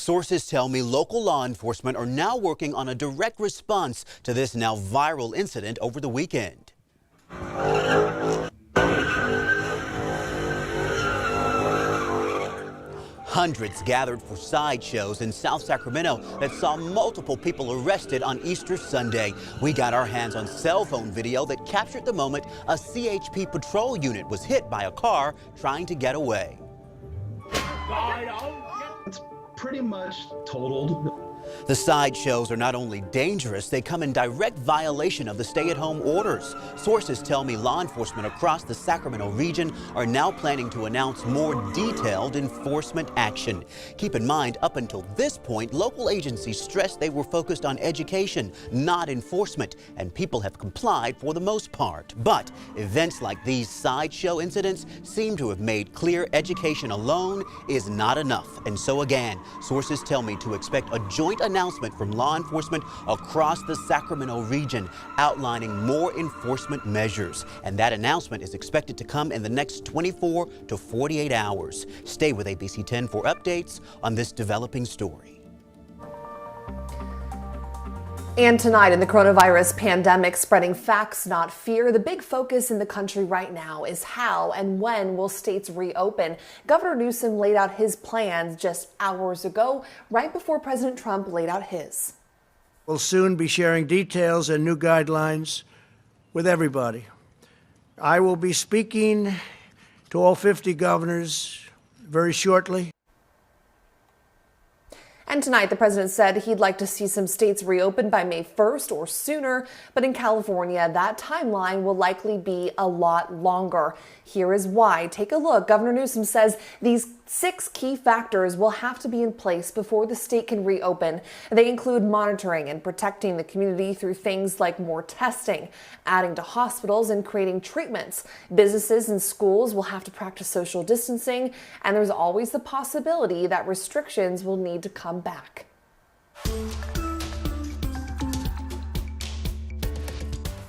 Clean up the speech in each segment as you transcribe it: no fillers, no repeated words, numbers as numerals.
Sources tell me local law enforcement are now working on a direct response to this now viral incident over the weekend. Hundreds gathered for sideshows in South Sacramento that saw multiple people arrested on Easter Sunday. We got our hands on cell phone video that captured the moment a CHP patrol unit was hit by a car trying to get away. It's pretty much totaled. The sideshows are not only dangerous, they come in direct violation of the stay-at-home orders. Sources tell me law enforcement across the Sacramento region are now planning to announce more detailed enforcement action. Keep in mind, up until this point, local agencies stressed they were focused on education, not enforcement, and people have complied for the most part. But events like these sideshow incidents seem to have made clear education alone is not enough. And so again, sources tell me to expect a joint announcement from law enforcement across the Sacramento region outlining more enforcement measures. And that announcement is expected to come in the next 24 to 48 hours. Stay with ABC 10 for updates on this developing story. And tonight, in the coronavirus pandemic spreading facts, not fear, the big focus in the country right now is how and when will states reopen. Governor Newsom laid out his plans just hours ago, right before President Trump laid out his. We'll soon be sharing details and new guidelines with everybody. I will be speaking to all 50 governors very shortly. And tonight, the president said he'd like to see some states reopen by May 1st or sooner. But in California, that timeline will likely be a lot longer. Here is why. Take a look. Governor Newsom says these 6 key factors will have to be in place before the state can reopen. They include monitoring and protecting the community through things like more testing, adding to hospitals and creating treatments. Businesses and schools will have to practice social distancing, and there's always the possibility that restrictions will need to come back.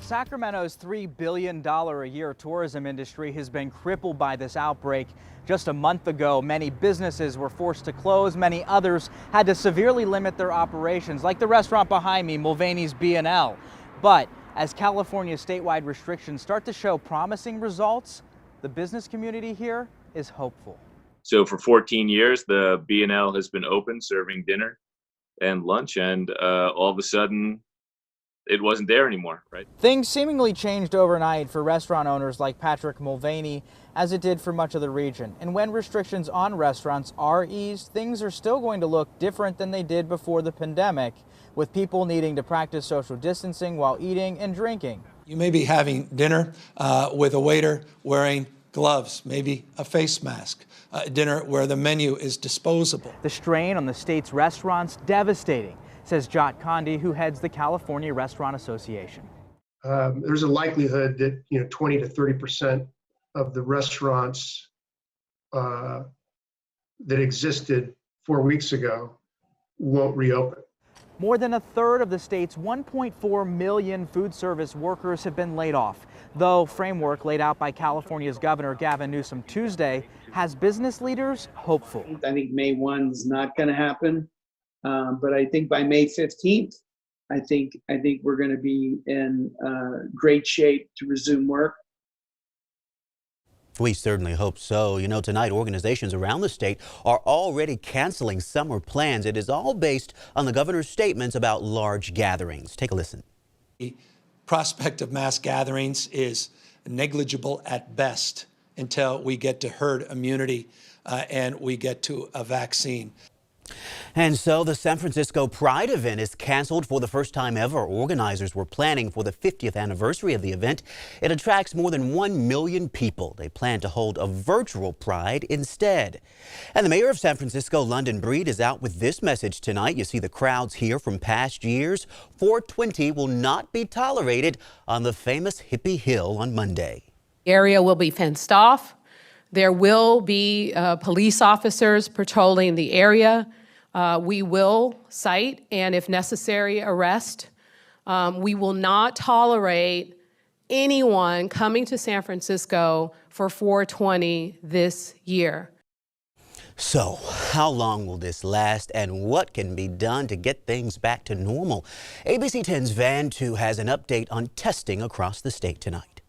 Sacramento's $3 billion a year tourism industry has been crippled by this outbreak. Just a month ago, many businesses were forced to close. Many others had to severely limit their operations, like the restaurant behind me, Mulvaney's B&L. But as California's statewide restrictions start to show promising results, the business community here is hopeful. So for 14 years, the B&L has been open, serving dinner and lunch, and all of a sudden, it wasn't there anymore, right? Things seemingly changed overnight for restaurant owners like Patrick Mulvaney, as it did for much of the region. And when restrictions on restaurants are eased, things are still going to look different than they did before the pandemic, with people needing to practice social distancing while eating and drinking. You may be having dinner with a waiter wearing gloves, maybe a face mask, dinner where the menu is disposable. The strain on the state's restaurants devastating, says Jot Condi, who heads the California Restaurant Association. There's a likelihood that 20 to 30% of the restaurants that existed 4 weeks ago won't reopen. More than a third of the state's 1.4 million food service workers have been laid off. Though framework laid out by California's Governor Gavin Newsom Tuesday has business leaders hopeful. I think May 1's not going to happen. But I think by May 15th, I think we're going to be in great shape to resume work. We certainly hope so. You know, tonight organizations around the state are already canceling summer plans. It is all based on the governor's statements about large gatherings. Take a listen. The prospect of mass gatherings is negligible at best until we get to herd immunity and we get to a vaccine. And so the San Francisco Pride event is canceled for the first time ever. Organizers were planning for the 50th anniversary of the event. It attracts more than 1 million people. They plan to hold a virtual Pride instead. And the mayor of San Francisco, London Breed, is out with this message tonight. You see the crowds here from past years. 420 will not be tolerated on the famous Hippie Hill on Monday. The area will be fenced off. There will be police officers patrolling the area. We will cite and, if necessary, arrest. We will not tolerate anyone coming to San Francisco for 420 this year. So, how long will this last and what can be done to get things back to normal? ABC 10's Van Tu has an update on testing across the state tonight.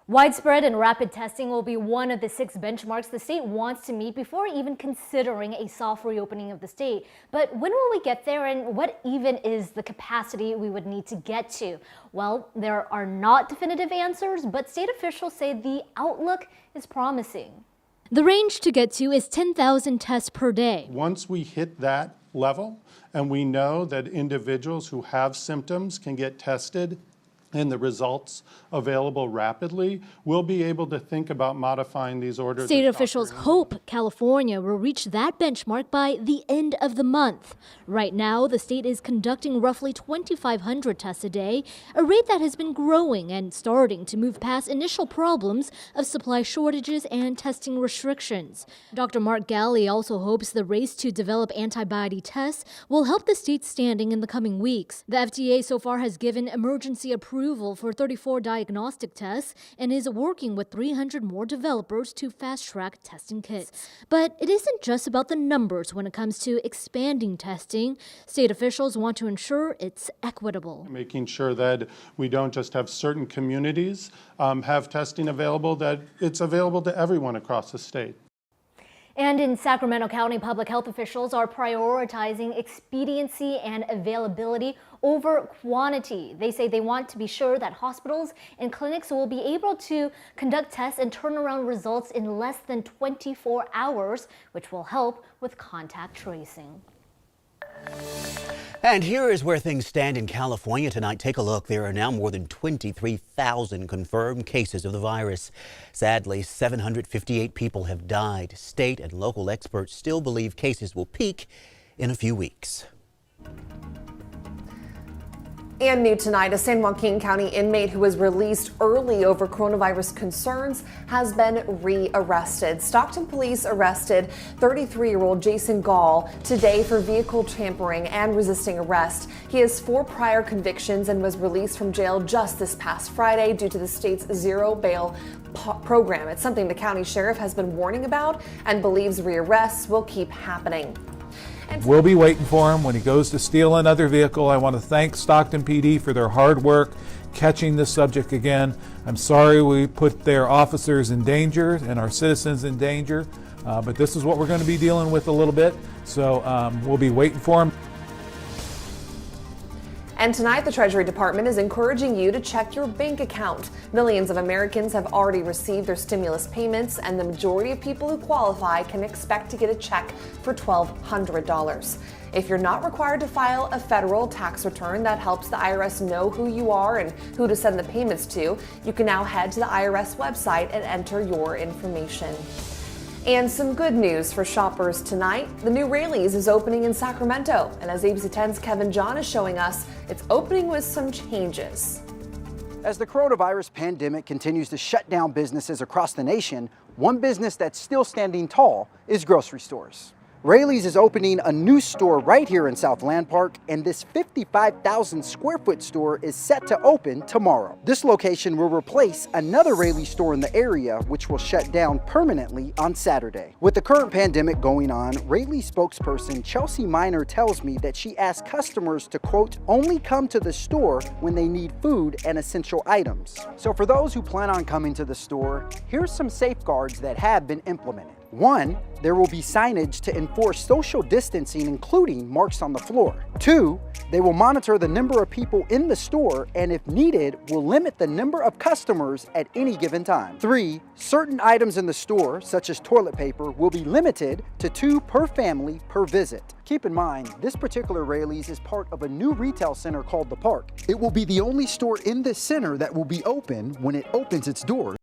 Widespread and rapid testing will be one of the 6 benchmarks the state wants to meet before even considering a soft reopening of the state. But when will we get there, and what even is the capacity we would need to get to? Well, there are not definitive answers, but state officials say the outlook is promising. The range to get to is 10,000 tests per day. Once we hit that level and we know that individuals who have symptoms can get tested and the results available rapidly, we'll be able to think about modifying these orders. State officials hope California will reach that benchmark by the end of the month. Right now, the state is conducting roughly 2,500 tests a day, a rate that has been growing and starting to move past initial problems of supply shortages and testing restrictions. Dr. Mark Galley also hopes the race to develop antibody tests will help the state's standing in the coming weeks. The FDA so far has given emergency approval for 34 diagnostic tests and is working with 300 more developers to fast-track testing kits. But it isn't just about the numbers when it comes to expanding testing. State officials want to ensure it's equitable. Making sure that we don't just have certain communities have testing available, that it's available to everyone across the state. And in Sacramento County, public health officials are prioritizing expediency and availability over quantity. They say they want to be sure that hospitals and clinics will be able to conduct tests and turn around results in less than 24 hours, which will help with contact tracing. And here is where things stand in California tonight. Take a look. There are now more than 23,000 confirmed cases of the virus. Sadly, 758 people have died. State and local experts still believe cases will peak in a few weeks. And new tonight, a San Joaquin County inmate who was released early over coronavirus concerns has been rearrested. Stockton police arrested 33-year-old Jason Gall today for vehicle tampering and resisting arrest. He has 4 prior convictions and was released from jail just this past Friday due to the state's zero bail program. It's something the county sheriff has been warning about and believes rearrests will keep happening. We'll be waiting for him when he goes to steal another vehicle. I want to thank Stockton PD for their hard work catching this subject again. I'm sorry we put their officers in danger and our citizens in danger, but this is what we're going to be dealing with a little bit. So we'll be waiting for him. And tonight, the Treasury Department is encouraging you to check your bank account. Millions of Americans have already received their stimulus payments, and the majority of people who qualify can expect to get a check for $1,200. If you're not required to file a federal tax return that helps the IRS know who you are and who to send the payments to, you can now head to the IRS website and enter your information. And some good news for shoppers tonight. The new Raleys is opening in Sacramento. And as ABC 10's Kevin John is showing us, it's opening with some changes. As the coronavirus pandemic continues to shut down businesses across the nation, one business that's still standing tall is grocery stores. Raleys is opening a new store right here in South Land Park, and this 55,000 square foot store is set to open tomorrow. This location will replace another Raleys store in the area, which will shut down permanently on Saturday. With the current pandemic going on, Raleys spokesperson Chelsea Miner tells me that she asked customers to, quote, only come to the store when they need food and essential items. So for those who plan on coming to the store, here's some safeguards that have been implemented. 1, there will be signage to enforce social distancing, including marks on the floor. 2, they will monitor the number of people in the store and, if needed, will limit the number of customers at any given time. 3, certain items in the store, such as toilet paper, will be limited to 2 per family per visit. Keep in mind, this particular Raleys is part of a new retail center called The Park. It will be the only store in this center that will be open when it opens its doors.